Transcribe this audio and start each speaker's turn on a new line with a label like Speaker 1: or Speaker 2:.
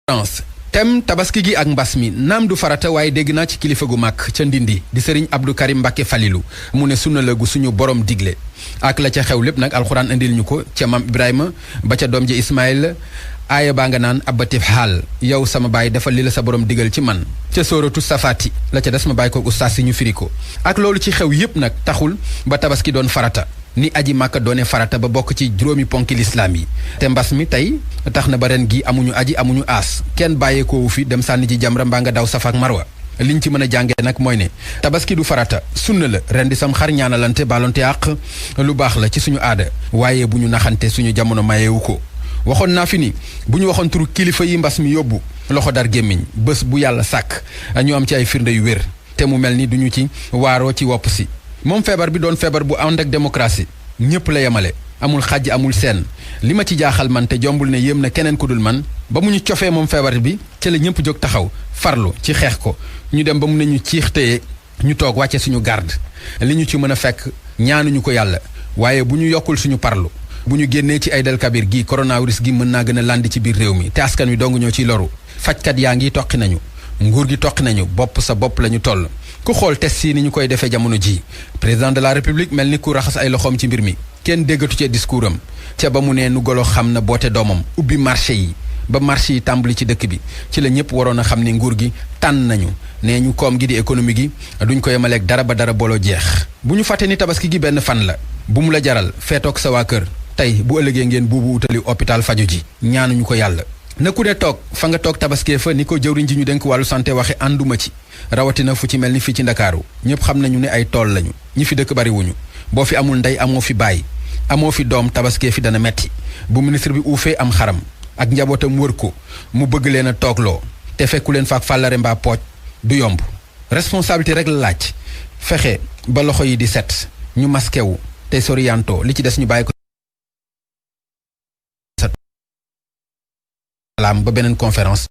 Speaker 1: France tem tabaski gi ak mbas mi naam du farata waaye dégg naa ci kilifa gu mag ca Ndindi di sëriñ Abdou Karim Mbacke Falilou mu ne sunna la gu suñu borom digle ak la ca xew lépp nag alxuraan indil ñu ko ca maam Ibrahima ba ca doom ji Ismaïl aaya baa nga naan abatif xaal yow sama baay defal li la sa borom digal ci man ca sóoratu safaati la ca des ma bàyyi ko ustaas si ñu firi ko ak loolu ci xew yépp nag taxul ba tabaski doon farata ni aji màkka doone farata ba bokk ci juróomi ponki lislaam yi te mbas mi tey tax na ba ren gi amuñu aji amuñu aas kenn bàyyeekoowu fi dem sànni ji jamra mbaa nga daw safa ak marwa liñ ci mën a jàngee nag mooy ne tabaski du farata sunna la ren di sam xar ñaanalante baalonte àq lu baax la ci suñu aada waaye bu ñu naxante suñu jamono mayewu ko waxoon naa fi ni bu ñu waxoon turu kilifa yi mbas mi yóbbu loxo dar gémmiñ bés bu yàlla sàkk ñu am ci ay firnde yu wér te mu mel ni duñu ci waaroo ci wopp si moom feebar bi doon feebar bu ànd ak démocratie ñëpp la yemale amul xàjj amul seen li ma ci jaaxal man te jombul ne yéem na keneen ku dul man ba mu ñu cofee moom feebar bi ca la ñëpp jóg taxaw farlu ci xeex ko ñu dem ba mu ne ñu ciix téye ñu toog wàcce suñu garde li ñu ci mën a fekk ñaanuñu ko yàlla waaye bu ñu yokkul suñu parlu bu ñu génnee ci Aïd el Kabir gi coronavirus gi mën naa gën a landi ci biir réew mi te askan wi dong ñoo ciy loru fajkat yaa ngi toqi nañu nguur gi toqi nañu bopp sa bopp la ñu toll ku xool test yi ni ñu koy defee jamono ji président de la république mel ni ku raxas ay loxoom ci mbir mi kenn déggatu ci discours am ca ba mu ne nu golo xam na boote doomam ubbi marché yi ba marché yi tàmbali ci dëkk bi ci la ñëpp waroon a xam ni nguur gi tànn nañu nee ñu koom gi di économie gi duñ ko yemaleeg dara ba dara booloo jeex bu ñu fàtte ni tabaski gi benn fan la bu mu la jaral feetoog sa waa kër tey bu ëllëgee ngeen buubu utali hôpital faju ji ñaanuñu ko yàlla na ku ne toog fa nga toog tabaskee fa ni ko jëwriñ ji ñu dénk wàllu santé waxe ànduma ci rawatina fu ci mel ni fii ci ndakaaru ñëpp xam nañu ne ay tool lañu ñi fi dëkk bariwuñu boo fi amul ndey amoo fi baay amoo fi doom tabaskee fi dana metti bu ministre bi uufee am xaram ak njabootam wër ko mu bëgg leen a toogloo te fekku leen faak fàllare mbaa pooj du yomb responsabilité rek la laaj fexe ba loxo yi di set ñu masqué wu te soriyanto li ci des ñu bàyyi ko ba beneen conférence